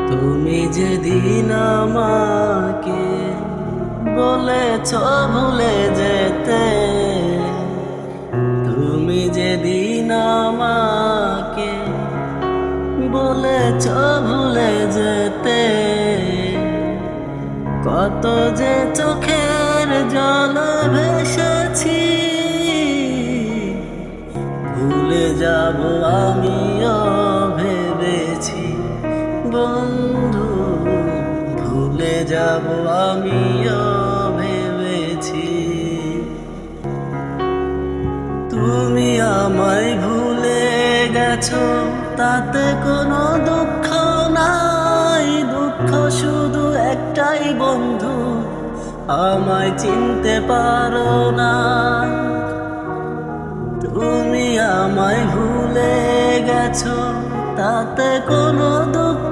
তুমি যেদিন আমাকে বলেছ ভুলে যেতে, তুমি যেদিন আমাকে বলেছ ভুলে যেতে, কত যে চোখের জল ভেসেছি, ভুলে যাব আমিও ভেবেছি বন্ধু, ভুলে যাব আমিও ভেবেছি। তুমি আমায় ভুলে গেছো, তাতে কোনো দুঃখ নাই, দুঃখ শুধু একটাই বন্ধু, আমায় চিনতে পারো না। তুমি আমায় ভুলে গেছো, তাতে কোনো